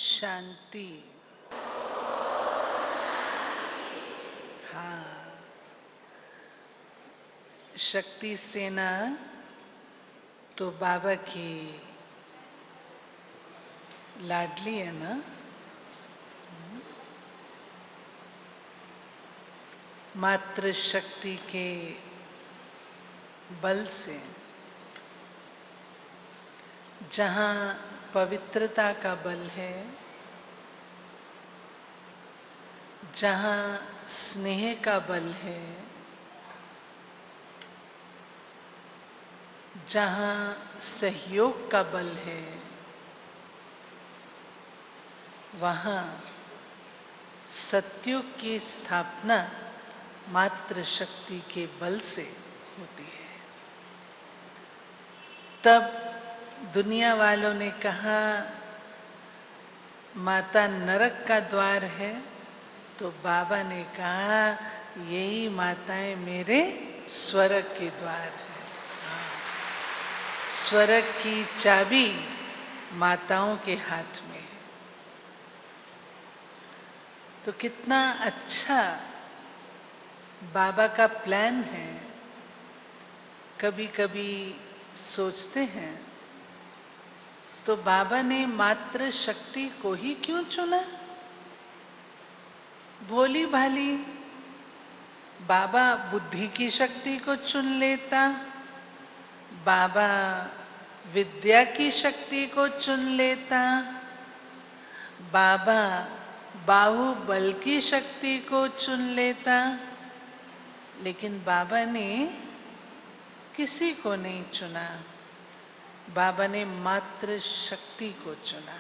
शांति। हाँ, शक्ति सेना तो बाबा की लाडली है ना। मात्र शक्ति के बल से जहां पवित्रता का बल है, जहां स्नेह का बल है, जहां सहयोग का बल है, वहां सत्युग की स्थापना मात्र शक्ति के बल से होती है। तब दुनिया वालों ने कहा माता नरक का द्वार है, तो बाबा ने कहा यही माताएं मेरे स्वर्ग के द्वार है। स्वर्ग की चाबी माताओं के हाथ में है। तो कितना अच्छा बाबा का प्लान है। कभी कभी सोचते हैं तो बाबा ने मात्र शक्ति को ही क्यों चुना? भोली भाली बाबा बुद्धि की शक्ति को चुन लेता, बाबा विद्या की शक्ति को चुन लेता, बाबा बाहुबल की शक्ति को चुन लेता, लेकिन बाबा ने किसी को नहीं चुना। बाबा ने मात्र शक्ति को चुना।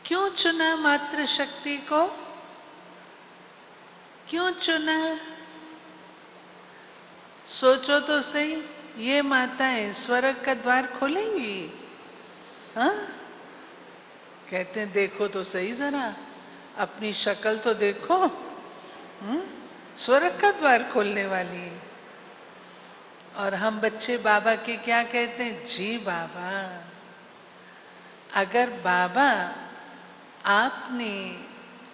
क्यों चुना मात्र शक्ति को? क्यों चुना? सोचो तो सही, ये माताएं स्वर्ग का द्वार खोलेंगी? हाँ? कहते हैं देखो तो सही जरा, अपनी शक्ल तो देखो। स्वर्ग का द्वार खोलने वाली। और हम बच्चे बाबा के क्या कहते हैं? जी बाबा। अगर बाबा आपने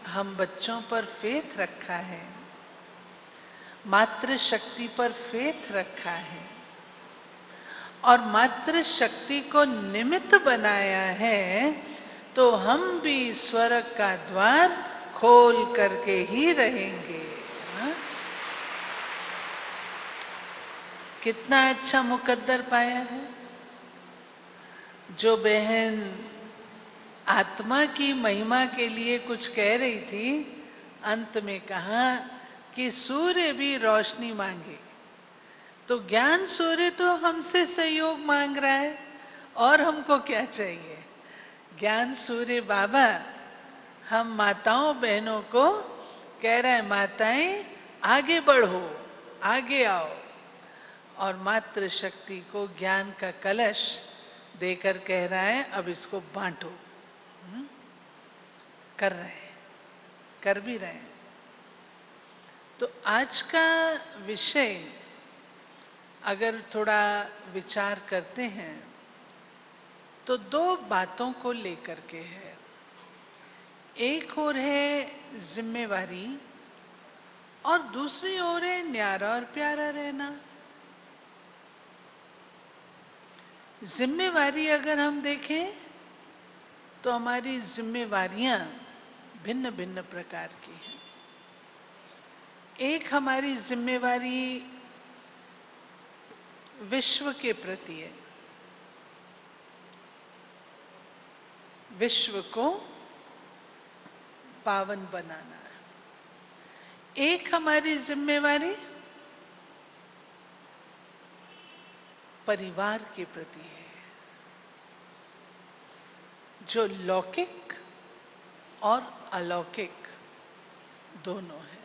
हम बच्चों पर फेथ रखा है, मात्र शक्ति पर फेथ रखा है और मात्र शक्ति को निमित्त बनाया है, तो हम भी स्वर्ग का द्वार खोल करके ही रहेंगे। हा? कितना अच्छा मुकद्दर पाया है। जो बहन आत्मा की महिमा के लिए कुछ कह रही थी, अंत में कहा कि सूर्य भी रोशनी मांगे, तो ज्ञान सूर्य तो हमसे सहयोग मांग रहा है, और हमको क्या चाहिए? ज्ञान सूर्य बाबा हम माताओं बहनों को कह रहा है, माताएं आगे बढ़ो, आगे आओ। और मात्र शक्ति को ज्ञान का कलश देकर कह रहा है, अब इसको बांटो। कर रहे हैं, कर भी रहे हैं। तो आज का विषय अगर थोड़ा विचार करते हैं तो दो बातों को लेकर के है। एक ओर है जिम्मेवारी और दूसरी ओर है न्यारा और प्यारा रहना। जिम्मेवारी अगर हम देखें तो हमारी जिम्मेवारियां भिन्न भिन्न प्रकार की हैं। एक हमारी जिम्मेवारी विश्व के प्रति है, विश्व को पावन बनाना है। एक हमारी जिम्मेवारी परिवार के प्रति है, जो लौकिक और अलौकिक दोनों है।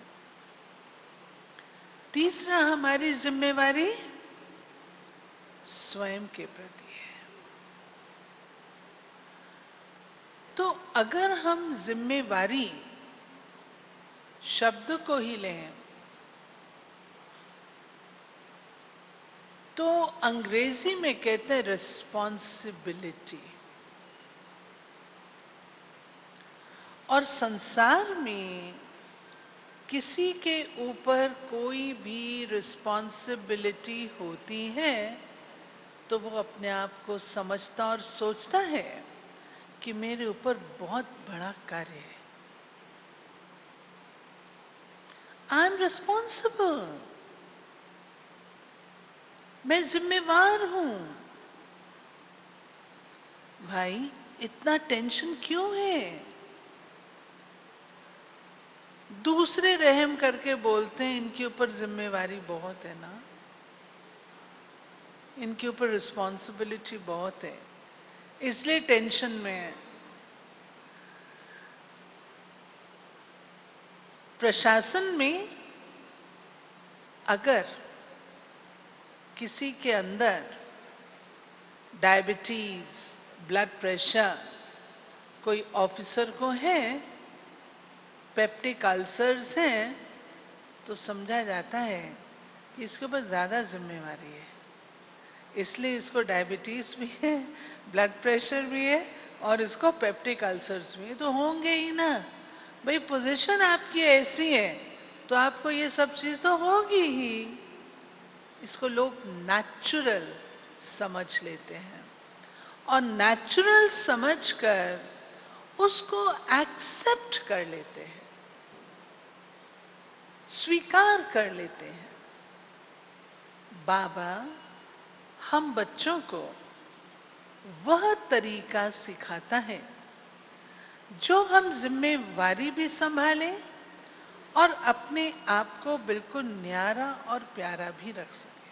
तीसरा हमारी जिम्मेवारी स्वयं के प्रति है। तो अगर हम जिम्मेवारी शब्द को ही लें तो अंग्रेजी में कहते हैं रिस्पॉन्सिबिलिटी। और संसार में किसी के ऊपर कोई भी रिस्पॉन्सिबिलिटी होती है तो वो अपने आप को समझता और सोचता है कि मेरे ऊपर बहुत बड़ा कार्य है। आई एम रिस्पॉन्सिबल, मैं जिम्मेवार हूं। भाई इतना टेंशन क्यों है? दूसरे रहम करके बोलते हैं इनके ऊपर जिम्मेवारी बहुत है ना, इनके ऊपर रिस्पॉन्सिबिलिटी बहुत है, इसलिए टेंशन में है। प्रशासन में अगर किसी के अंदर डायबिटीज, ब्लड प्रेशर कोई ऑफिसर को है, पेप्टिक अल्सर्स हैं, तो समझा जाता है कि इसके ऊपर ज्यादा जिम्मेवारी है, इसलिए इसको डायबिटीज भी है, ब्लड प्रेशर भी है और इसको पेप्टिक अल्सर्स भी है। तो होंगे ही ना भाई, पोजीशन आपकी ऐसी है तो आपको ये सब चीज तो होगी ही। इसको लोग नेचुरल समझ लेते हैं और नेचुरल समझकर उसको एक्सेप्ट कर लेते हैं, स्वीकार कर लेते हैं। बाबा हम बच्चों को वह तरीका सिखाता है जो हम जिम्मेवारी भी संभालें और अपने आप को बिल्कुल न्यारा और प्यारा भी रख सके।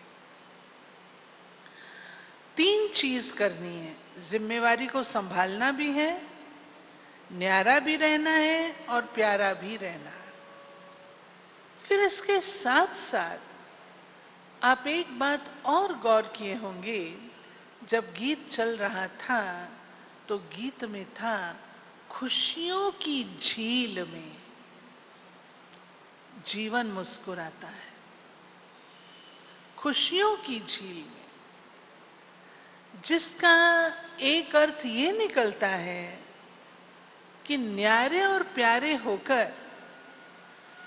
3 चीज करनी है, जिम्मेवारी को संभालना भी है, न्यारा भी रहना है और प्यारा भी रहना है। फिर इसके साथ साथ आप एक बात और गौर किए होंगे, जब गीत चल रहा था तो गीत में था खुशियों की झील में जीवन मुस्कुराता है। खुशियों की झील में, जिसका एक अर्थ ये निकलता है कि न्यारे और प्यारे होकर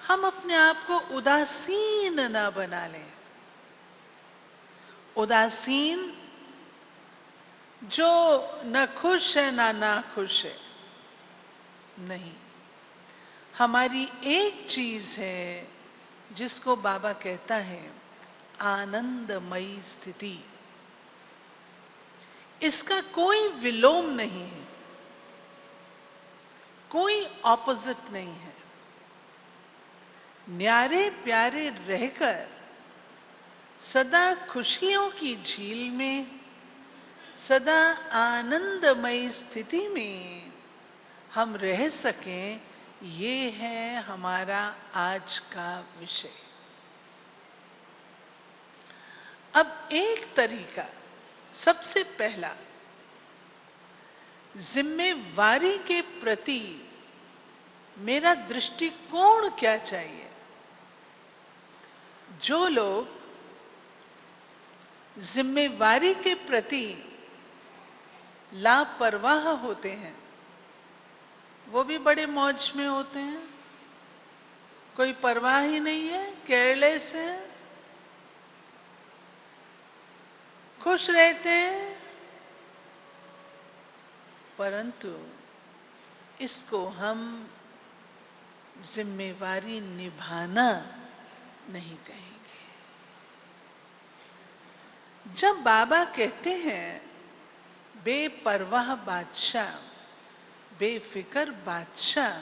हम अपने आप को उदासीन न बना लें। उदासीन जो न खुश है ना खुश है, नहीं। हमारी एक चीज है जिसको बाबा कहता है आनंदमयी स्थिति। इसका कोई विलोम नहीं है, कोई ऑपोजिट नहीं है। न्यारे प्यारे रहकर सदा खुशियों की झील में, सदा आनंदमयी स्थिति में हम रह सकें, ये है हमारा आज का विषय। अब एक तरीका, सबसे पहला, जिम्मेवारी के प्रति मेरा दृष्टिकोण क्या चाहिए। जो लोग जिम्मेवारी के प्रति लापरवाह होते हैं वो भी बड़े मौज में होते हैं, कोई परवाह ही नहीं है, केयरलेस है, खुश रहते हैं। परंतु इसको हम जिम्मेवारी निभाना नहीं कहेंगे। जब बाबा कहते हैं बेपरवाह बादशाह, बेफिक्र बादशाह,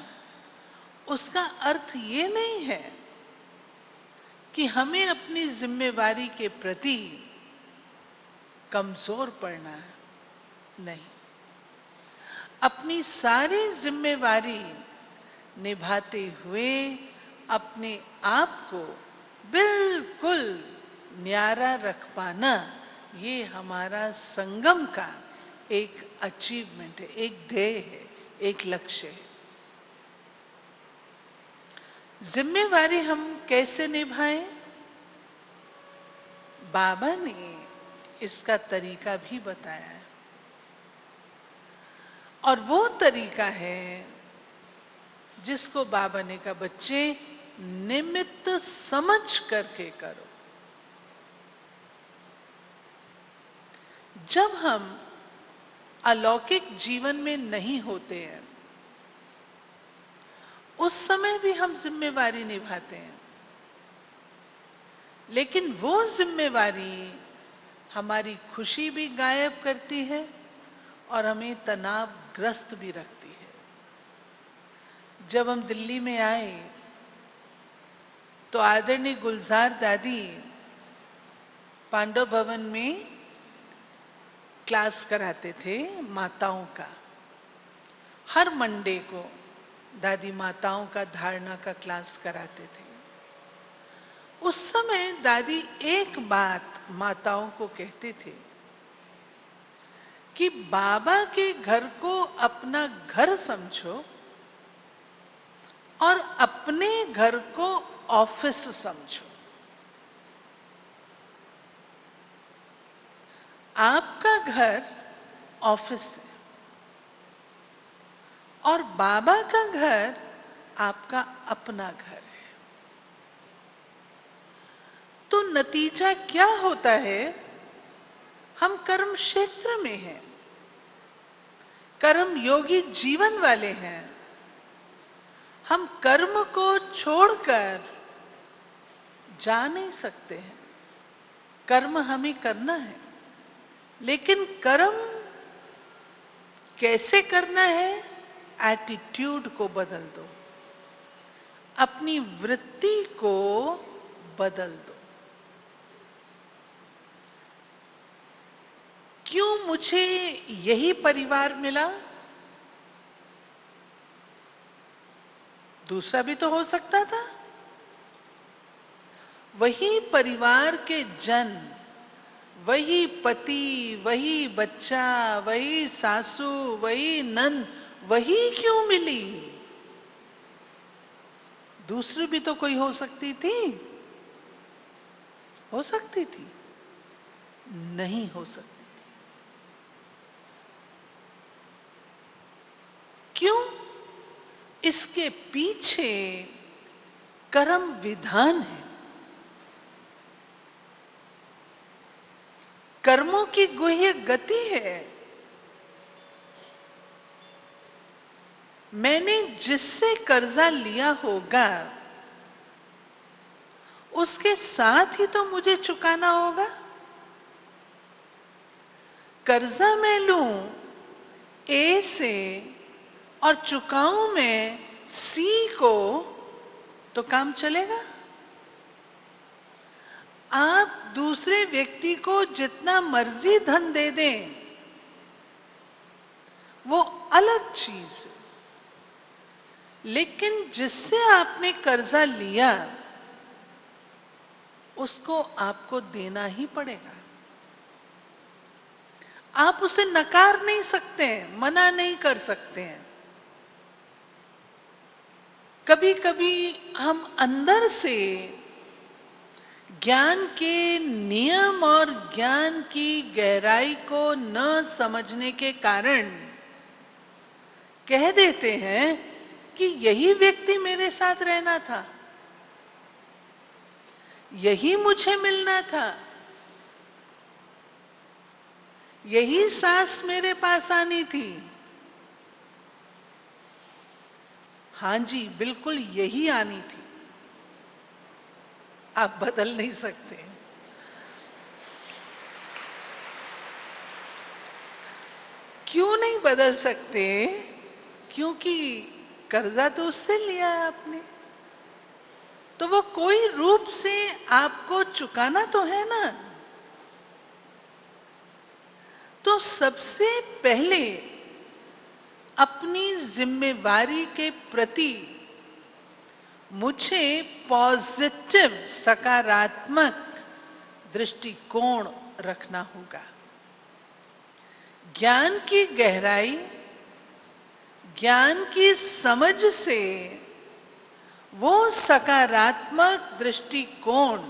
उसका अर्थ ये नहीं है कि हमें अपनी जिम्मेवारी के प्रति कमजोर पड़ना है, नहीं। अपनी सारी जिम्मेवारी निभाते हुए अपने आप को बिल्कुल न्यारा रख पाना, ये हमारा संगम का एक अचीवमेंट है, एक ध्येय है, एक लक्ष्य है। जिम्मेवारी हम कैसे निभाएं? बाबा ने इसका तरीका भी बताया है, और वो तरीका है जिसको बाबा ने कहा बच्चे निमित्त समझ करके करो। जब हम अलौकिक जीवन में नहीं होते हैं उस समय भी हम जिम्मेवारी निभाते हैं, लेकिन वो जिम्मेवारी हमारी खुशी भी गायब करती है और हमें तनावग्रस्त भी रखती है। जब हम दिल्ली में आए तो आदरणीय गुलजार दादी पांडव भवन में क्लास कराते थे माताओं का। हर मंडे को दादी माताओं का धारणा का क्लास कराते थे। उस समय दादी एक बात माताओं को कहते थे कि बाबा के घर को अपना घर समझो और अपने घर को ऑफिस समझो। आपका घर ऑफिस है और बाबा का घर आपका अपना घर है। तो नतीजा क्या होता है? हम कर्म क्षेत्र में हैं, कर्म योगी जीवन वाले हैं। हम कर्म को छोड़कर जा नहीं सकते हैं। कर्म हमें करना है, लेकिन कर्म कैसे करना है? एटीट्यूड को बदल दो, अपनी वृत्ति को बदल दो। क्यों मुझे यही परिवार मिला? दूसरा भी तो हो सकता था। वही परिवार के जन, वही पति, वही बच्चा, वही सासू, वही नंद, वही क्यों मिली? दूसरी भी तो कोई हो सकती थी। हो सकती थी? नहीं हो सकती थी। क्यों? इसके पीछे कर्म विधान है। कर्मों की गुह्य गति है। मैंने जिससे कर्जा लिया होगा उसके साथ ही तो मुझे चुकाना होगा। कर्जा मैं लूं ए से और चुकाऊं मैं सी को, तो काम चलेगा? आप दूसरे व्यक्ति को जितना मर्जी धन दे दें, वो अलग चीज है, लेकिन जिससे आपने कर्जा लिया उसको आपको देना ही पड़ेगा। आप उसे नकार नहीं सकते, मना नहीं कर सकते हैं। कभी कभी हम अंदर से ज्ञान के नियम और ज्ञान की गहराई को न समझने के कारण कह देते हैं कि यही व्यक्ति मेरे साथ रहना था, यही मुझे मिलना था, यही सांस मेरे पास आनी थी। हां जी, बिल्कुल यही आनी थी। आप बदल नहीं सकते। क्यों नहीं बदल सकते? क्योंकि कर्जा तो उससे लिया है आपने, तो वो कोई रूप से आपको चुकाना तो है ना। तो सबसे पहले अपनी जिम्मेवारी के प्रति मुझे पॉजिटिव, सकारात्मक दृष्टिकोण रखना होगा। ज्ञान की गहराई, ज्ञान की समझ से वो सकारात्मक दृष्टिकोण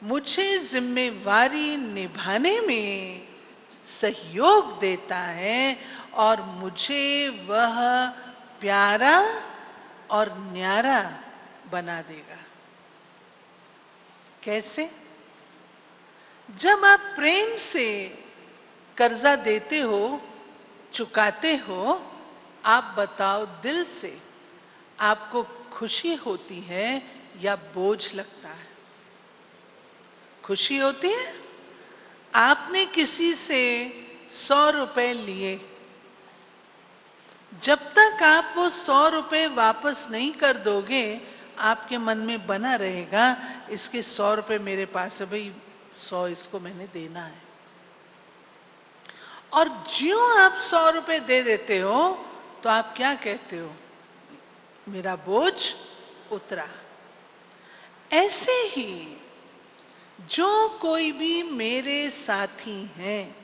मुझे जिम्मेवारी निभाने में सहयोग देता है और मुझे वह प्यारा और न्यारा बना देगा। कैसे? जब आप प्रेम से कर्जा देते हो, चुकाते हो, आप बताओ दिल से आपको खुशी होती है या बोझ लगता है? खुशी होती है। आपने किसी से 100 रुपए लिए, जब तक आप वो 100 रुपए वापस नहीं कर दोगे, आपके मन में बना रहेगा इसके 100 रुपए मेरे पास है, भाई 100 इसको मैंने देना है। और ज्यों आप 100 रुपए दे देते हो तो आप क्या कहते हो? मेरा बोझ उतरा। ऐसे ही जो कोई भी मेरे साथी हैं,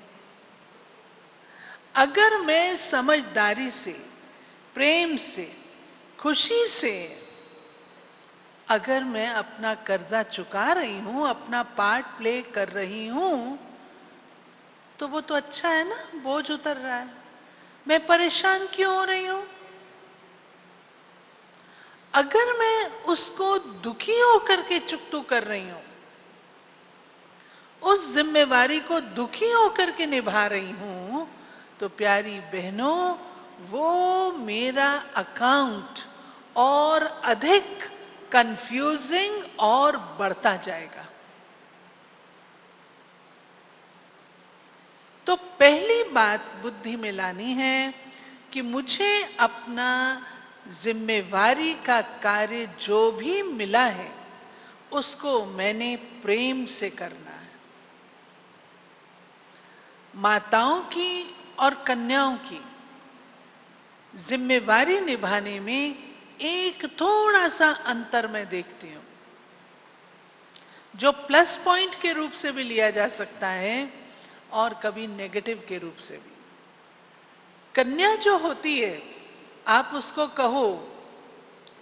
अगर मैं समझदारी से, प्रेम से, खुशी से अगर मैं अपना कर्जा चुका रही हूं, अपना पार्ट प्ले कर रही हूं, तो वो तो अच्छा है ना, बोझ उतर रहा है। मैं परेशान क्यों हो रही हूं? अगर मैं उसको दुखी होकर के चुकतू कर रही हूं, उस जिम्मेवारी को दुखी होकर के निभा रही हूं, तो प्यारी बहनों, वो मेरा अकाउंट और अधिक कंफ्यूजिंग और बढ़ता जाएगा। तो पहली बात बुद्धि में लानी है कि मुझे अपना जिम्मेवारी का कार्य जो भी मिला है, उसको मैंने प्रेम से करना है। माताओं की और कन्याओं की जिम्मेवारी निभाने में एक थोड़ा सा अंतर मैं देखती हूं, जो प्लस पॉइंट के रूप से भी लिया जा सकता है और कभी नेगेटिव के रूप से भी। कन्या जो होती है, आप उसको कहो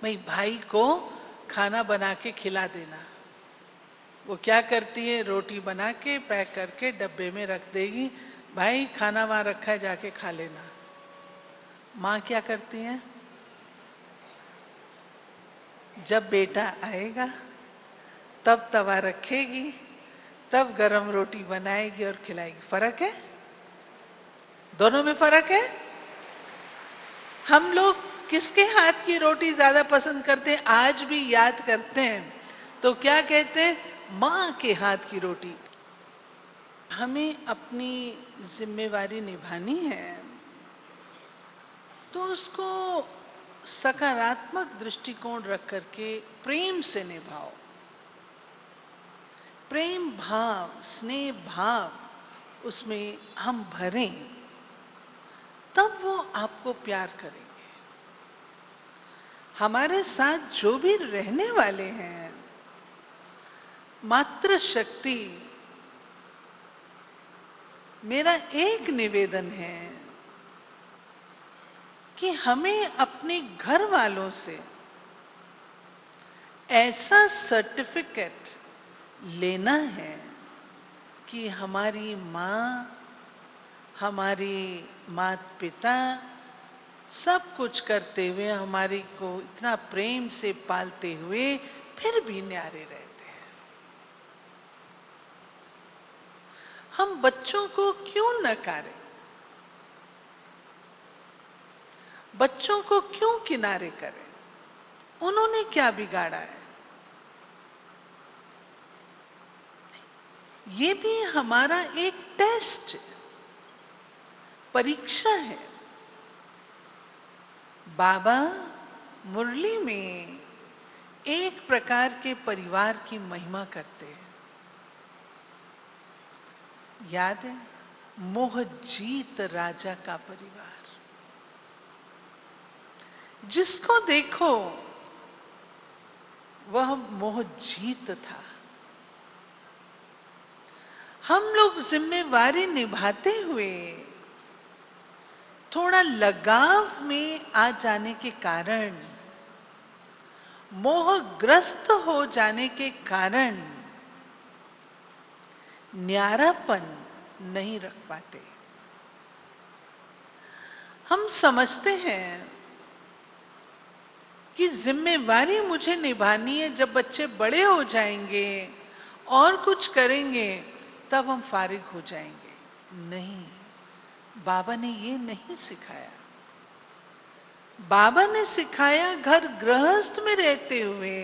भाई को खाना बना के खिला देना, वो क्या करती है? रोटी बना के पैक करके डब्बे में रख देगी, भाई खाना वहां रखा है जाके खा लेना। मां क्या करती है? जब बेटा आएगा तब तवा रखेगी, तब गरम रोटी बनाएगी और खिलाएगी। फर्क है, दोनों में फर्क है। हम लोग किसके हाथ की रोटी ज्यादा पसंद करते हैं? आज भी याद करते हैं तो क्या कहते हैं? मां के हाथ की रोटी। हमें अपनी जिम्मेवारी निभानी है तो उसको सकारात्मक दृष्टिकोण रख करके प्रेम से निभाओ। प्रेम भाव, स्नेह भाव उसमें हम भरें, तब वो आपको प्यार करेंगे। हमारे साथ जो भी रहने वाले हैं, मातृ शक्ति, मेरा एक निवेदन है कि हमें अपने घर वालों से ऐसा सर्टिफिकेट लेना है कि हमारी मां, हमारे माता पिता सब कुछ करते हुए, हमारी को इतना प्रेम से पालते हुए फिर भी न्यारे रहते हैं। हम बच्चों को क्यों नकारें? बच्चों को क्यों किनारे करें? उन्होंने क्या बिगाड़ा है? ये भी हमारा एक टेस्ट, परीक्षा है। बाबा मुरली में एक प्रकार के परिवार की महिमा करते हैं, याद है? मोहजीत राजा का परिवार। जिसको देखो वह मोहजीत था। हम लोग जिम्मेवारी निभाते हुए थोड़ा लगाव में आ जाने के कारण, मोहग्रस्त हो जाने के कारण न्यारापन नहीं रख पाते। हम समझते हैं कि जिम्मेवारी मुझे निभानी है, जब बच्चे बड़े हो जाएंगे और कुछ करेंगे तब हम फारिग हो जाएंगे। नहीं, बाबा ने ये नहीं सिखाया। बाबा ने सिखाया घर गृहस्थ में रहते हुए,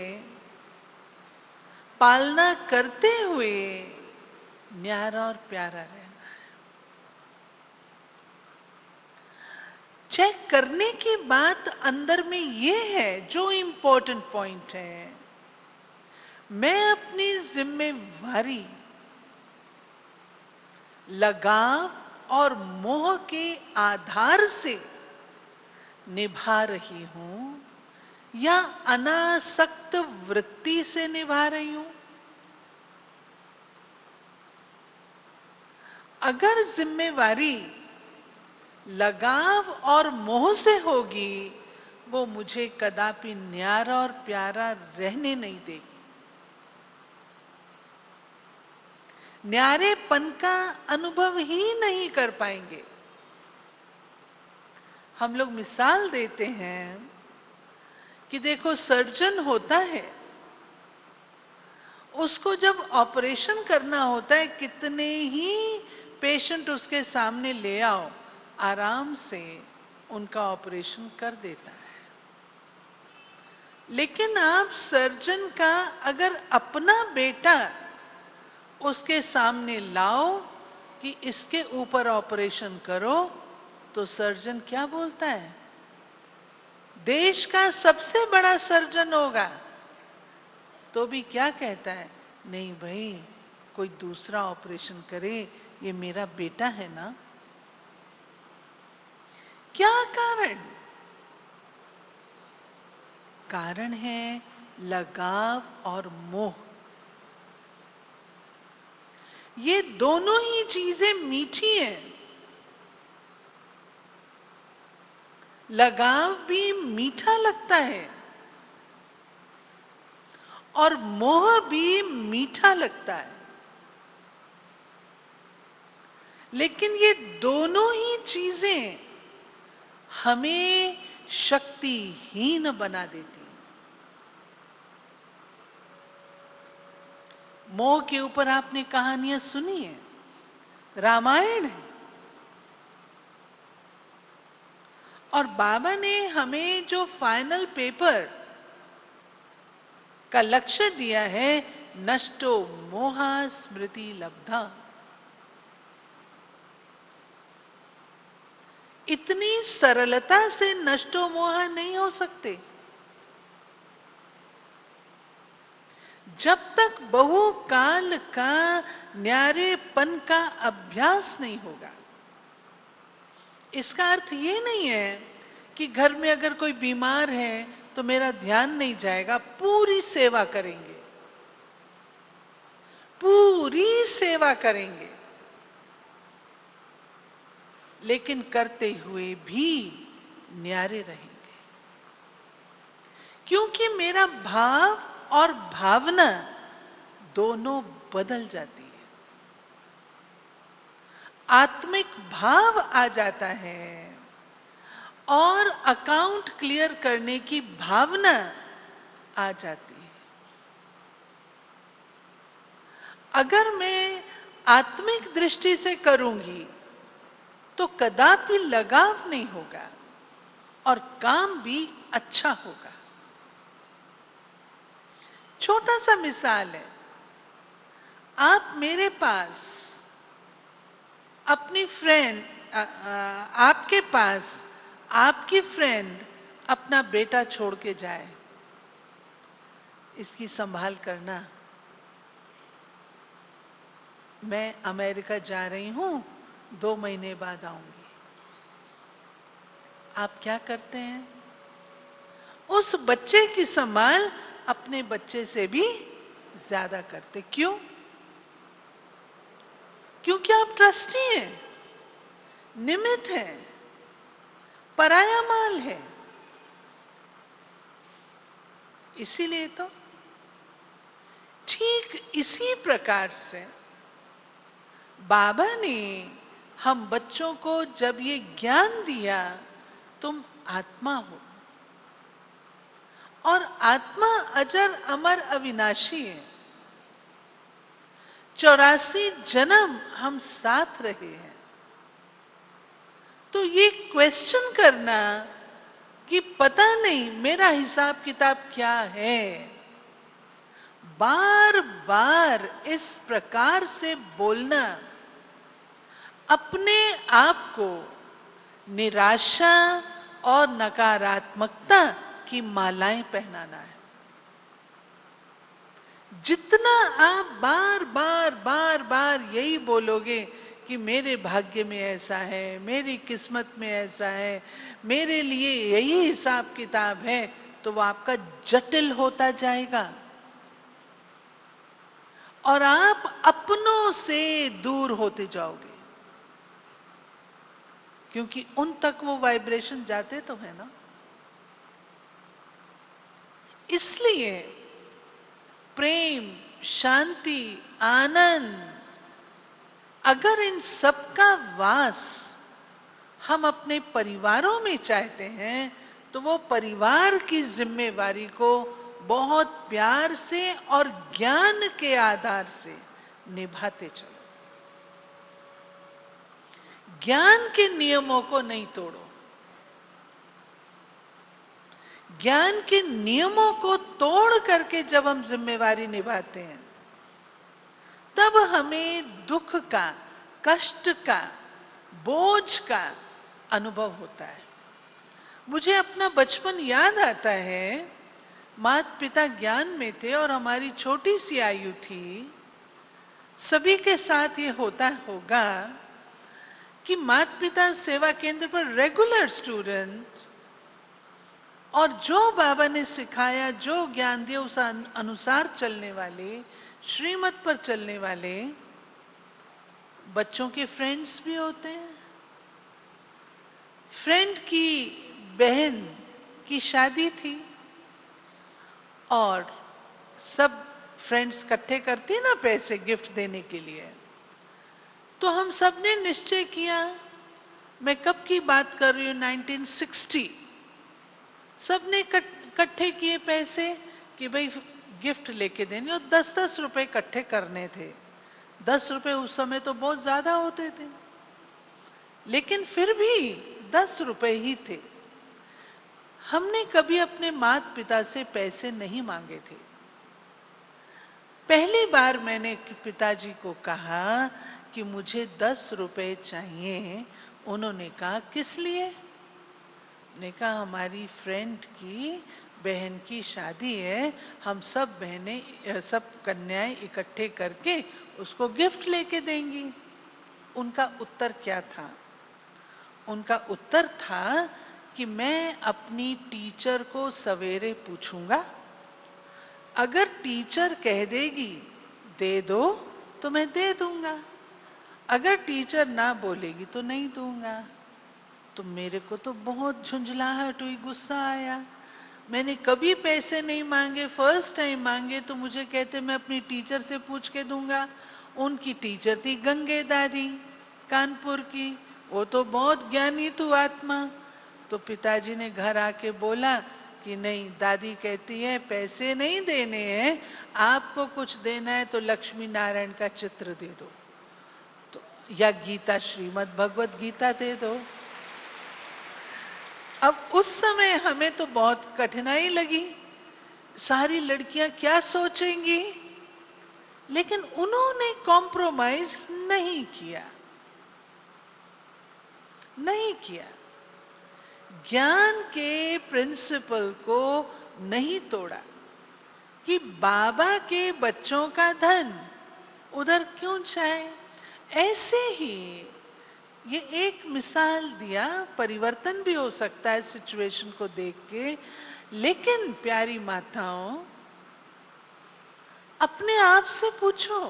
पालना करते हुए न्यारा और प्यारा रहना है। चेक करने की बात अंदर में ये है, जो इंपॉर्टेंट पॉइंट है, मैं अपनी जिम्मेवारी लगाव और मोह के आधार से निभा रही हूं या अनासक्त वृत्ति से निभा रही हूं। अगर जिम्मेवारी लगाव और मोह से होगी, वो मुझे कदापि न्यारा और प्यारा रहने नहीं देगी। न्यारेपन का अनुभव ही नहीं कर पाएंगे। हम लोग मिसाल देते हैं कि देखो, सर्जन होता है, उसको जब ऑपरेशन करना होता है, कितने ही पेशेंट उसके सामने ले आओ, आराम से उनका ऑपरेशन कर देता है। लेकिन आप सर्जन का अगर अपना बेटा उसके सामने लाओ कि इसके ऊपर ऑपरेशन करो, तो सर्जन क्या बोलता है? देश का सबसे बड़ा सर्जन होगा, तो भी क्या कहता है? नहीं भाई, कोई दूसरा ऑपरेशन करे, ये मेरा बेटा है ना। क्या कारण? कारण है लगाव और मोह। ये दोनों ही चीजें मीठी हैं। लगाव भी मीठा लगता है और मोह भी मीठा लगता है, लेकिन ये दोनों ही चीजें हमें शक्तिहीन बना देती हैं। मोह के ऊपर आपने कहानियां सुनी है, रामायण है, और बाबा ने हमें जो फाइनल पेपर का लक्ष्य दिया है, नष्टो मोहा स्मृति लब्धा। इतनी सरलता से नष्टो मोह नहीं हो सकते जब तक बहुकाल का न्यारेपन का अभ्यास नहीं होगा। इसका अर्थ ये नहीं है कि घर में अगर कोई बीमार है तो मेरा ध्यान नहीं जाएगा, पूरी सेवा करेंगे, पूरी सेवा करेंगे, लेकिन करते हुए भी न्यारे रहेंगे, क्योंकि मेरा भाव और भावना दोनों बदल जाती है। आत्मिक भाव आ जाता है और अकाउंट क्लियर करने की भावना आ जाती है। अगर मैं आत्मिक दृष्टि से करूंगी तो कदापि लगाव नहीं होगा और काम भी अच्छा होगा। छोटा सा मिसाल है, आप मेरे पास अपनी फ्रेंड, आपके पास आपकी फ्रेंड अपना बेटा छोड़ के जाए, इसकी संभाल करना। मैं अमेरिका जा रही हूं, 2 महीने बाद आऊंगी। आप क्या करते हैं? उस बच्चे की संभाल अपने बच्चे से भी ज्यादा करते। क्यों? क्योंकि आप ट्रस्टी हैं, निमित्त हैं, पराया माल है। इसीलिए तो ठीक इसी प्रकार से बाबा ने हम बच्चों को जब ये ज्ञान दिया, तुम आत्मा हो और आत्मा अजर अमर अविनाशी है। 84 जन्म हम साथ रहे हैं। तो ये क्वेश्चन करना कि पता नहीं मेरा हिसाब किताब क्या है, बार बार इस प्रकार से बोलना अपने आप को निराशा और नकारात्मकता की मालाएं पहनाना है। जितना आप बार बार बार बार यही बोलोगे कि मेरे भाग्य में ऐसा है, मेरी किस्मत में ऐसा है, मेरे लिए यही हिसाब किताब है, तो वो आपका जटिल होता जाएगा और आप अपनों से दूर होते जाओगे, क्योंकि उन तक वो वाइब्रेशन जाते तो है ना। इसलिए प्रेम, शांति, आनंद, अगर इन सब का वास हम अपने परिवारों में चाहते हैं तो वो परिवार की जिम्मेवारी को बहुत प्यार से और ज्ञान के आधार से निभाते चलो। ज्ञान के नियमों को नहीं तोड़ो। ज्ञान के नियमों को तोड़ करके जब हम जिम्मेवारी निभाते हैं तब हमें दुख का, कष्ट का, बोझ का अनुभव होता है। मुझे अपना बचपन याद आता है। माता पिता ज्ञान में थे और हमारी छोटी सी आयु थी। सभी के साथ ये होता होगा कि माता पिता सेवा केंद्र पर रेगुलर स्टूडेंट, और जो बाबा ने सिखाया, जो ज्ञान दिया उस अनुसार चलने वाले, श्रीमत पर चलने वाले बच्चों के फ्रेंड्स भी होते हैं। फ्रेंड की बहन की शादी थी और सब फ्रेंड्स इकट्ठे करती ना पैसे गिफ्ट देने के लिए। तो हम सब ने निश्चय किया, मैं कब की बात कर रही हूं, 1960। सबने इकट्ठे किए पैसे कि भाई गिफ्ट लेके देने, और 10-10 रुपए इकट्ठे करने थे। 10 रुपए उस समय तो बहुत ज्यादा होते थे, लेकिन फिर भी 10 रुपए ही थे। हमने कभी अपने माता पिता से पैसे नहीं मांगे थे। पहली बार मैंने पिताजी को कहा कि मुझे 10 रुपए चाहिए। उन्होंने कहा किस लिए? ने कहा हमारी फ्रेंड की बहन की शादी है, हम सब बहनें, सब कन्याएं इकट्ठे करके उसको गिफ्ट लेके देंगी। उनका उत्तर क्या था? उनका उत्तर था कि मैं अपनी टीचर को सवेरे पूछूंगा, अगर टीचर कह देगी दे दो तो मैं दे दूंगा, अगर टीचर ना बोलेगी तो नहीं दूंगा। तो मेरे को तो बहुत झुंझलाहट हुई, गुस्सा आया। मैंने कभी पैसे नहीं मांगे, फर्स्ट टाइम मांगे तो मुझे कहते मैं अपनी टीचर से पूछ के दूंगा। उनकी टीचर थी गंगे दादी कानपुर की, वो तो बहुत ज्ञानी तू आत्मा। तो पिताजी ने घर आके बोला कि नहीं, दादी कहती है पैसे नहीं देने हैं, आपको कुछ देना है तो लक्ष्मी नारायण का चित्र दे दो, तो या गीता, श्रीमद् भगवत गीता दे दो। अब उस समय हमें तो बहुत कठिनाई लगी, सारी लड़कियां क्या सोचेंगी, लेकिन उन्होंने कॉम्प्रोमाइज नहीं किया। ज्ञान के प्रिंसिपल को नहीं तोड़ा कि बाबा के बच्चों का धन उधर क्यों जाए। ऐसे ही ये एक मिसाल दिया, परिवर्तन भी हो सकता है सिचुएशन को देख के। लेकिन प्यारी माताओं, अपने आप से पूछो,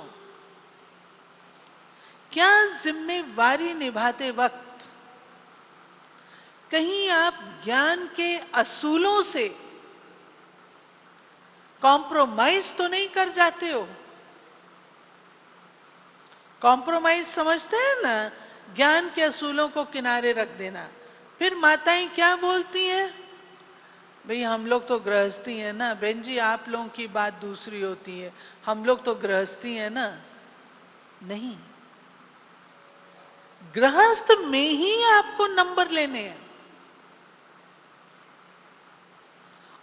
क्या जिम्मेवारी निभाते वक्त कहीं आप ज्ञान के असूलों से कॉम्प्रोमाइज तो नहीं कर जाते हो? कॉम्प्रोमाइज समझते हैं ना, ज्ञान के असूलों को किनारे रख देना। फिर माताएं क्या बोलती हैं? भाई हम लोग तो गृहस्थी है ना। बहन जी आप लोगों की बात दूसरी होती है, हम लोग तो गृहस्थी है ना। नहीं, गृहस्थ में ही आपको नंबर लेने हैं।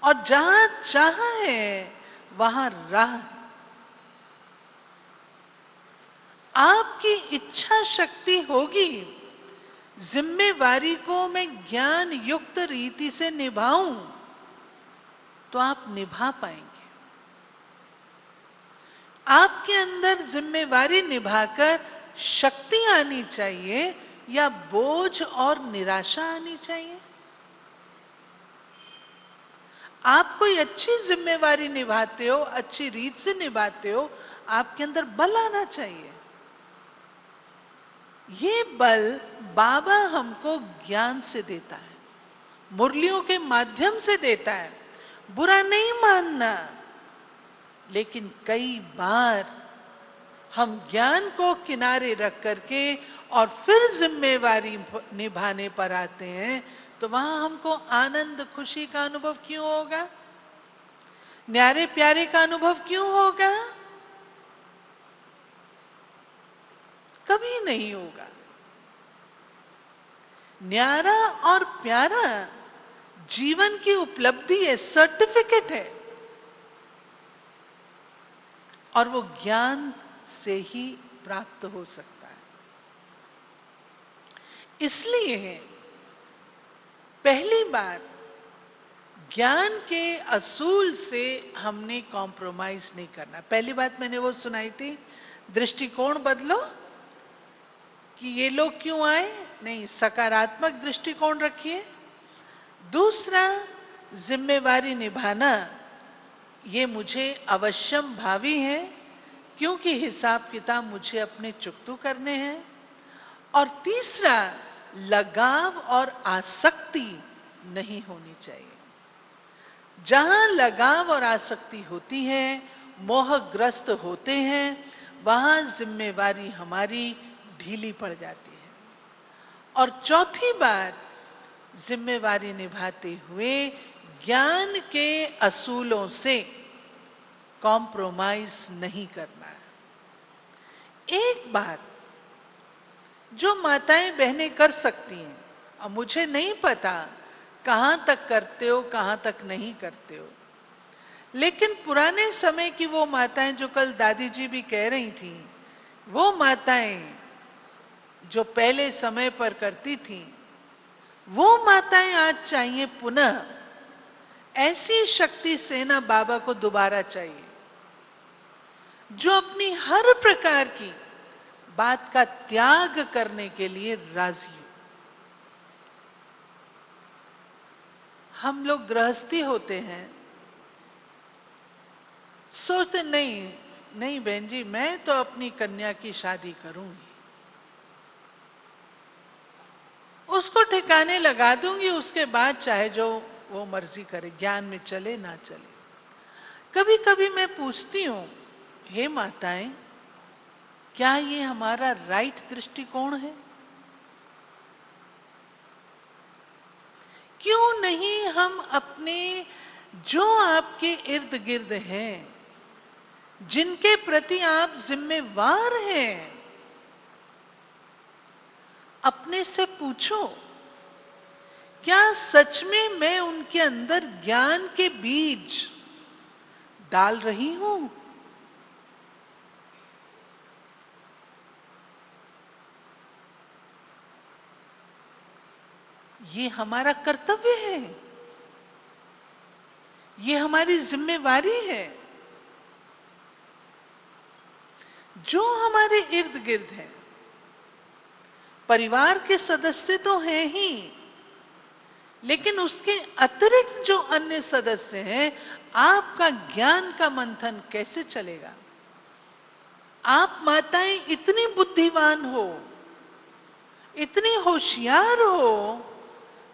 और जहां चाह है वहां राह। आपकी इच्छा शक्ति होगी, जिम्मेवारी को मैं ज्ञान युक्त रीति से निभाऊं तो आप निभा पाएंगे। आपके अंदर जिम्मेवारी निभाकर शक्ति आनी चाहिए या बोझ और निराशा आनी चाहिए? आप कोई अच्छी जिम्मेवारी निभाते हो, अच्छी रीत से निभाते हो, आपके अंदर बल आना चाहिए। ये बल बाबा हमको ज्ञान से देता है, मुरलियों के माध्यम से देता है। बुरा नहीं मानना, लेकिन कई बार हम ज्ञान को किनारे रख करके और फिर जिम्मेवारी निभाने पर आते हैं, तो वहां हमको आनंद खुशी का अनुभव क्यों होगा? न्यारे प्यारे का अनुभव क्यों होगा? कभी नहीं होगा। न्यारा और प्यारा जीवन की उपलब्धि है, सर्टिफिकेट है, और वो ज्ञान से ही प्राप्त हो सकता है। इसलिए पहली बात, ज्ञान के असूल से हमने कॉम्प्रोमाइज नहीं करना। पहली बात मैंने वो सुनाई थी, दृष्टिकोण बदलो कि ये लोग क्यों आए, नहीं, सकारात्मक दृष्टिकोण रखिए। दूसरा, जिम्मेवारी निभाना ये मुझे अवश्यम भावी है, क्योंकि हिसाब किताब मुझे अपने चुकतू करने हैं। और तीसरा, लगाव और आसक्ति नहीं होनी चाहिए। जहां लगाव और आसक्ति होती है, मोहग्रस्त होते हैं, वहां जिम्मेवारी हमारी ढीली पड़ जाती है। और चौथी बात, जिम्मेवारी निभाते हुए ज्ञान के असूलों से कॉम्प्रोमाइज नहीं करना है। एक बात जो माताएं बहनें कर सकती हैं, और मुझे नहीं पता कहां तक करते हो कहां तक नहीं करते हो, लेकिन पुराने समय की वो माताएं जो कल दादी जी भी कह रही थी, वो माताएं जो पहले समय पर करती थी, वो माताएं आज चाहिए पुनः। ऐसी शक्ति सेना बाबा को दोबारा चाहिए, जो अपनी हर प्रकार की बात का त्याग करने के लिए राजी हो। हम लोग गृहस्थी होते हैं, सोचते नहीं नहीं बहन जी मैं तो अपनी कन्या की शादी करूंगी, उसको ठिकाने लगा दूंगी, उसके बाद चाहे जो वो मर्जी करे, ज्ञान में चले ना चले। कभी कभी मैं पूछती हूं, हे माताएं, क्या ये हमारा राइट दृष्टिकोण है? क्यों नहीं हम अपने जो आपके इर्द गिर्द हैं, जिनके प्रति आप जिम्मेवार हैं, अपने से पूछो, क्या सच में मैं उनके अंदर ज्ञान के बीज डाल रही हूं? ये हमारा कर्तव्य है, ये हमारी जिम्मेवारी है। जो हमारे इर्द गिर्द है, परिवार के सदस्य तो हैं ही, लेकिन उसके अतिरिक्त जो अन्य सदस्य हैं, आपका ज्ञान का मंथन कैसे चलेगा? आप माताएं इतनी बुद्धिमान हो, इतनी होशियार हो,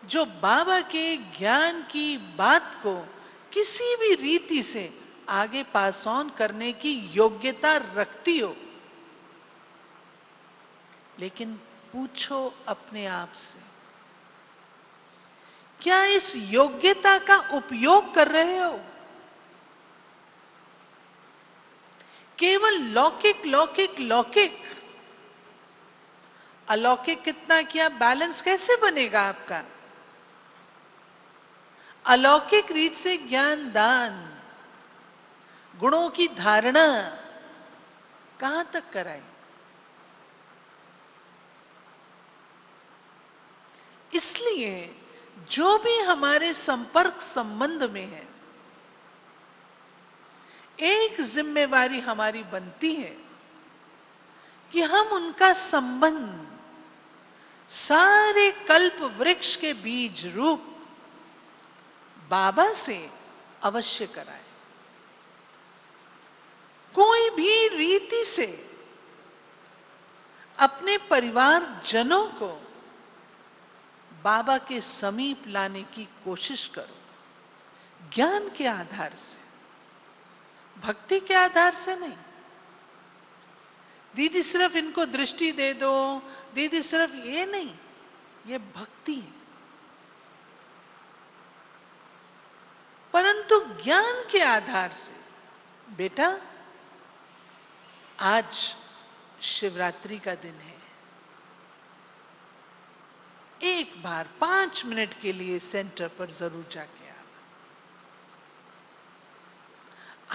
जो बाबा के ज्ञान की बात को किसी भी रीति से आगे पास ऑन करने की योग्यता रखती हो। लेकिन पूछो अपने आप से, क्या इस योग्यता का उपयोग कर रहे हो? केवल लौकिक लौकिक लौकिक, अलौकिक कितना किया, बैलेंस कैसे बनेगा आपका? अलौकिक रीत से ज्ञान दान, गुणों की धारणा कहां तक कराएं? इसलिए जो भी हमारे संपर्क संबंध में है, एक जिम्मेवारी हमारी बनती है कि हम उनका संबंध सारे कल्प वृक्ष के बीज रूप बाबा से अवश्य कराएं। कोई भी रीति से अपने परिवार जनों को बाबा के समीप लाने की कोशिश करो, ज्ञान के आधार से, भक्ति के आधार से नहीं। दीदी सिर्फ इनको दृष्टि दे दो, दीदी सिर्फ ये नहीं, ये भक्ति है। परंतु ज्ञान के आधार से, बेटा आज शिवरात्रि का दिन है, एक बार 5 मिनट के लिए सेंटर पर जरूर जाके आना।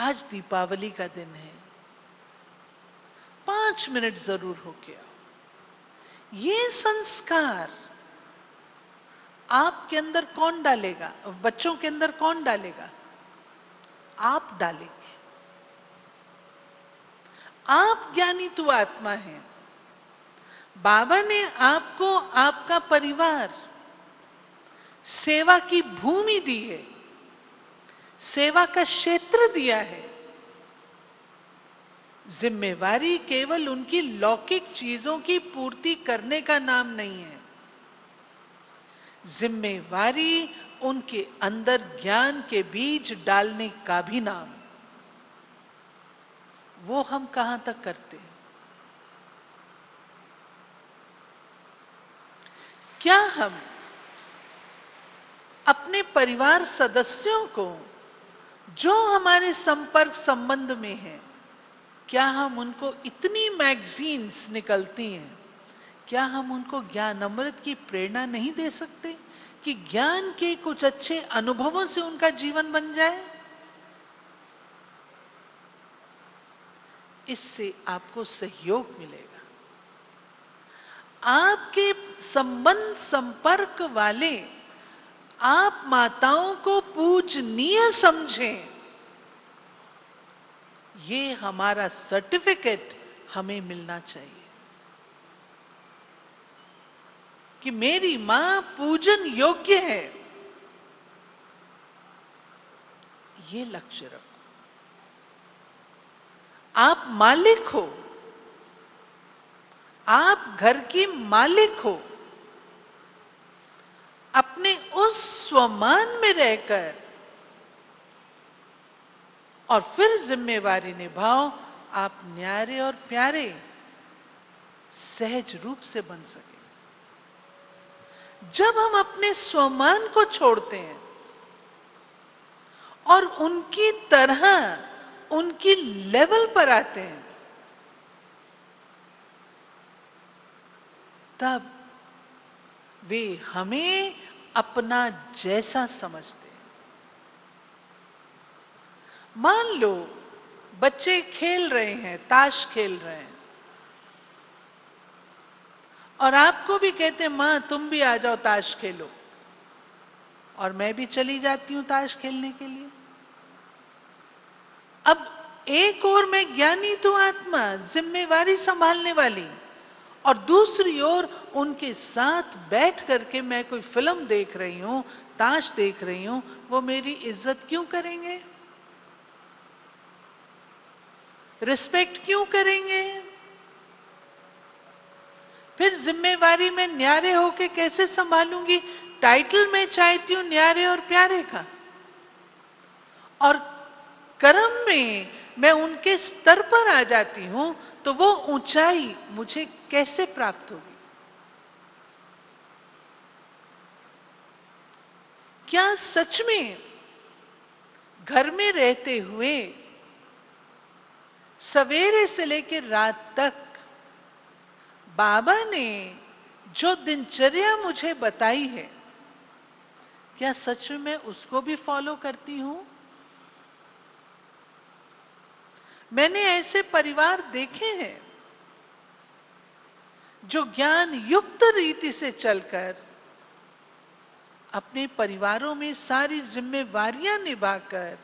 आज दीपावली का दिन है, 5 मिनट जरूर होके आओ। ये संस्कार आपके अंदर कौन डालेगा? बच्चों के अंदर कौन डालेगा? आप डालेंगे। आप ज्ञानी तू आत्मा है। बाबा ने आपको आपका परिवार, सेवा की भूमि दी है, सेवा का क्षेत्र दिया है। जिम्मेवारी केवल उनकी लौकिक चीजों की पूर्ति करने का नाम नहीं है। जिम्मेवारी उनके अंदर ज्ञान के बीज डालने का भी नाम। वो हम कहां तक करते हैं? क्या हम अपने परिवार सदस्यों को, जो हमारे संपर्क संबंध में हैं, क्या हम उनको इतनी मैगजीन्स निकलती हैं, क्या हम उनको ज्ञान अमृत की प्रेरणा नहीं दे सकते कि ज्ञान के कुछ अच्छे अनुभवों से उनका जीवन बन जाए? इससे आपको सहयोग मिलेगा। आपके संबंध संपर्क वाले आप माताओं को पूजनीय समझें। ये हमारा सर्टिफिकेट हमें मिलना चाहिए कि मेरी मां पूजन योग्य है। ये लक्ष्य रखो। आप मालिक हो, आप घर की मालिक हो। अपने उस स्वमान में रहकर और फिर जिम्मेवारी निभाओ, आप न्यारे और प्यारे सहज रूप से बन सके। जब हम अपने स्वमान को छोड़ते हैं और उनकी तरह, उनकी लेवल पर आते हैं, तब वे हमें अपना जैसा समझते हैं। मान लो बच्चे खेल रहे हैं, ताश खेल रहे हैं, और आपको भी कहते हैं मां तुम भी आ जाओ ताश खेलो, और मैं भी चली जाती हूं ताश खेलने के लिए। अब एक ओर मैं ज्ञानी तो आत्मा, जिम्मेवारी संभालने वाली, और दूसरी ओर उनके साथ बैठ करके मैं कोई फिल्म देख रही हूं, ताश देख रही हूं, वो मेरी इज्जत क्यों करेंगे? रिस्पेक्ट क्यों करेंगे? फिर जिम्मेवारी में न्यारे होके कैसे संभालूंगी? टाइटल में चाहती हूं न्यारे और प्यारे का, और कर्म में मैं उनके स्तर पर आ जाती हूं, तो वो ऊंचाई मुझे कैसे प्राप्त होगी? क्या सच में घर में रहते हुए सवेरे से लेकर रात तक बाबा ने जो दिनचर्या मुझे बताई है, क्या सच में मैं उसको भी फॉलो करती हूं? मैंने ऐसे परिवार देखे हैं जो ज्ञान युक्त रीति से चलकर अपने परिवारों में सारी जिम्मेवारियां निभाकर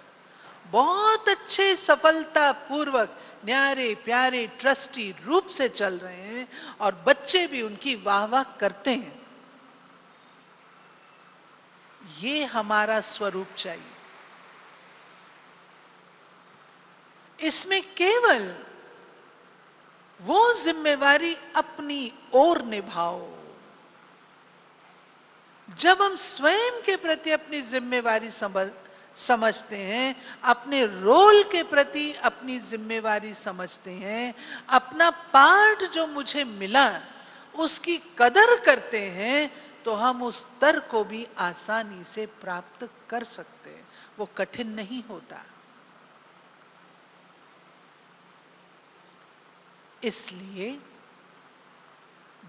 बहुत अच्छे सफलता पूर्वक न्यारे प्यारे ट्रस्टी रूप से चल रहे हैं और बच्चे भी उनकी वाह वाह करते हैं। ये हमारा स्वरूप चाहिए। इसमें केवल वो जिम्मेवारी अपनी ओर निभाओ। जब हम स्वयं के प्रति अपनी जिम्मेवारी समझते हैं, अपने रोल के प्रति अपनी जिम्मेवारी समझते हैं, अपना पार्ट जो मुझे मिला उसकी कदर करते हैं, तो हम उस स्तर को भी आसानी से प्राप्त कर सकते हैं। वो कठिन नहीं होता। इसलिए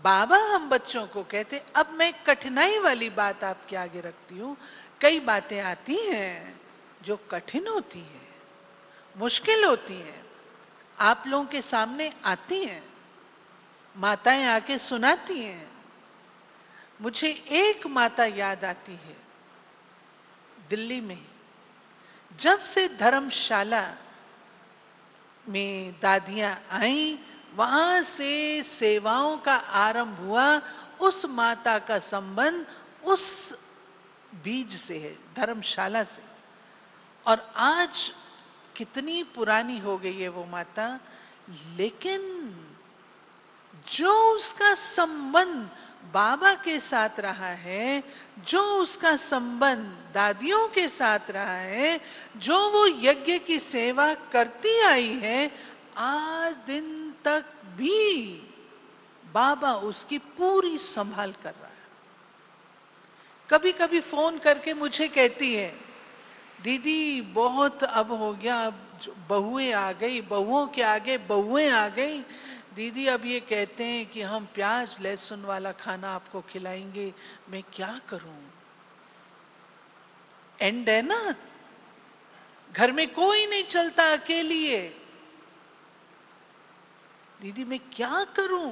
बाबा हम बच्चों को कहते, अब मैं कठिनाई वाली बात आपके आगे रखती हूं। कई बातें आती हैं जो कठिन होती हैं, मुश्किल होती हैं, आप लोगों के सामने आती हैं, माताएं आके सुनाती हैं। मुझे एक माता याद आती है, दिल्ली में जब से धर्मशाला में दादियां आई, वहां से सेवाओं का आरंभ हुआ। उस माता का संबंध उस बीज से है, धर्मशाला से। और आज कितनी पुरानी हो गई है वो माता, लेकिन जो उसका संबंध बाबा के साथ रहा है, जो उसका संबंध दादियों के साथ रहा है, जो वो यज्ञ की सेवा करती आई है, आज दिन तक भी बाबा उसकी पूरी संभाल कर रहा है। कभी कभी फोन करके मुझे कहती है, दीदी बहुत अब हो गया, अब बहुएं आ गई, बहुओं के आगे बहुएं आ गई। दीदी अब ये कहते हैं कि हम प्याज लहसुन वाला खाना आपको खिलाएंगे, मैं क्या करूं? एंड है ना, घर में कोई नहीं चलता, अकेली है। दीदी मैं क्या करूं?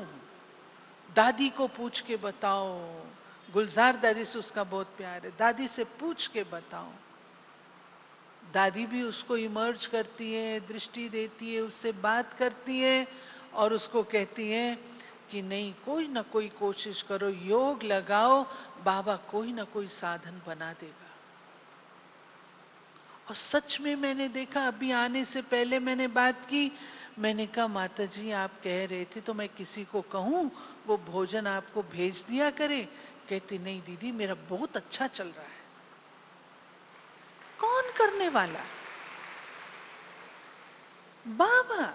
दादी को पूछ के बताओ। गुलजार दादी से उसका बहुत प्यार है, दादी से पूछ के बताओ। दादी भी उसको इमर्ज करती है, दृष्टि देती है, उससे बात करती है और उसको कहती है कि नहीं, कोई ना कोई कोशिश करो, योग लगाओ, बाबा कोई ना कोई साधन बना देगा। और सच में मैंने देखा, अभी आने से पहले मैंने बात की, मैंने कहा माता जी आप कह रहे थे तो मैं किसी को कहूं वो भोजन आपको भेज दिया करे? कहती नहीं दीदी मेरा बहुत अच्छा चल रहा है। कौन करने वाला? बाबा।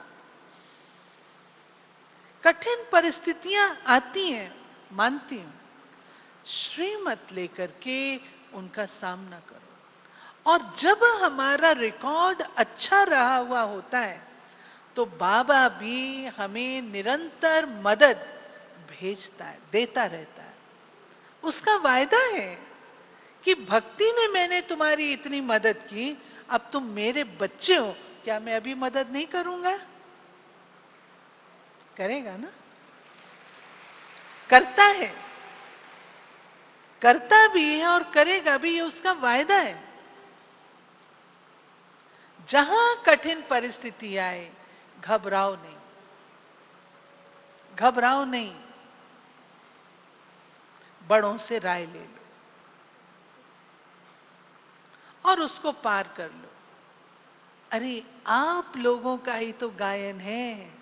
कठिन परिस्थितियां आती हैं, मानती हूं, श्रीमत लेकर के उनका सामना करो। और जब हमारा रिकॉर्ड अच्छा रहा हुआ होता है तो बाबा भी हमें निरंतर मदद भेजता है, देता रहता है। उसका वायदा है कि भक्ति में मैंने तुम्हारी इतनी मदद की, अब तुम मेरे बच्चे हो, क्या मैं अभी मदद नहीं करूंगा? करेगा ना, करता है, करता भी है और करेगा भी, ये उसका वायदा है। जहां कठिन परिस्थिति आए घबराओ नहीं, घबराओ नहीं, बड़ों से राय ले लो और उसको पार कर लो। अरे आप लोगों का ही तो गायन है,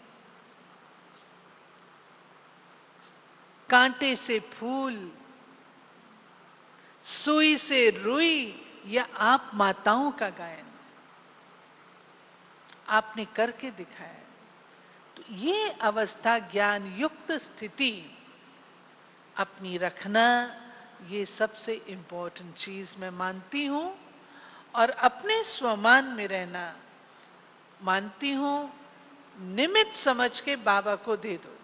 कांटे से फूल, सुई से रुई, या आप माताओं का गायन आपने करके दिखाया। तो ये अवस्था, ज्ञान युक्त स्थिति अपनी रखना, ये सबसे इंपॉर्टेंट चीज मैं मानती हूं। और अपने स्वमान में रहना मानती हूं। निमित्त समझ के बाबा को दे दो,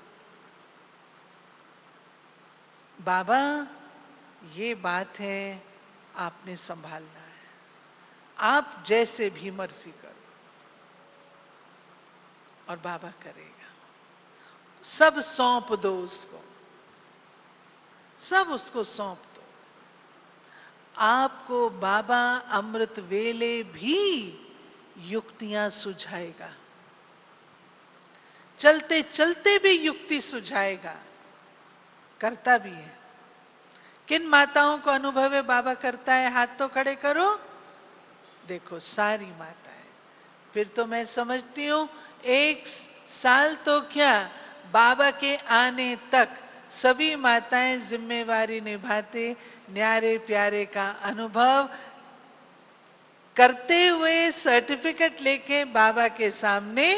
बाबा ये बात है, आपने संभालना है, आप जैसे भी मर्जी करो। और बाबा करेगा। सब सौंप दो उसको, सब उसको सौंप दो। आपको बाबा अमृत वेले भी युक्तियां सुझाएगा, चलते चलते भी युक्ति सुझाएगा, करता भी है। किन माताओं को अनुभव है बाबा करता है? हाथ तो खड़े करो। देखो सारी माताएं। फिर तो मैं समझती हूं 1 साल तो क्या, बाबा के आने तक सभी माताएं जिम्मेवारी निभाते, न्यारे प्यारे का अनुभव करते हुए सर्टिफिकेट लेके बाबा के सामने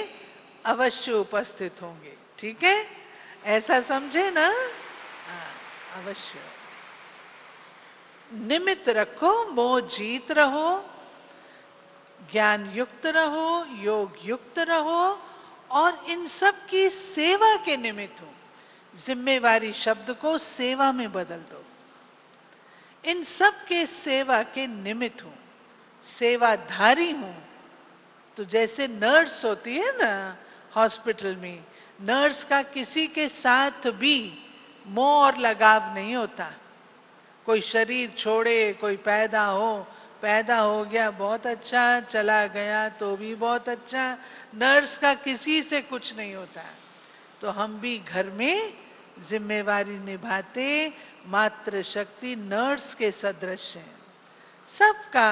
अवश्य उपस्थित होंगे। ठीक है, ऐसा समझे ना? हाँ, अवश्य। निमित्त रखो, मोह जीत रहो, ज्ञान युक्त रहो, योग युक्त रहो, और इन सब की सेवा के निमित्त हो। जिम्मेवारी शब्द को सेवा में बदल दो। इन सब के सेवा के निमित्त हूं, सेवाधारी हूं। तो जैसे नर्स होती है ना हॉस्पिटल में, नर्स का किसी के साथ भी मोह और लगाव नहीं होता। कोई शरीर छोड़े, कोई पैदा हो गया, बहुत अच्छा, चला गया तो भी बहुत अच्छा। नर्स का किसी से कुछ नहीं होता। तो हम भी घर में जिम्मेवारी निभाते, मात्र शक्ति नर्स के सदृश हैं। सबका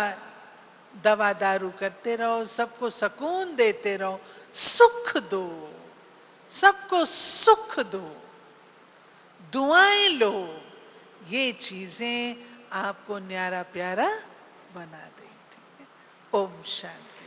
दवा दारू करते रहो, सबको सुकून देते रहो, सुख दो, सबको सुख दो, दुआएं लो। ये चीजें आपको न्यारा प्यारा बना देंगी। ओम शांति।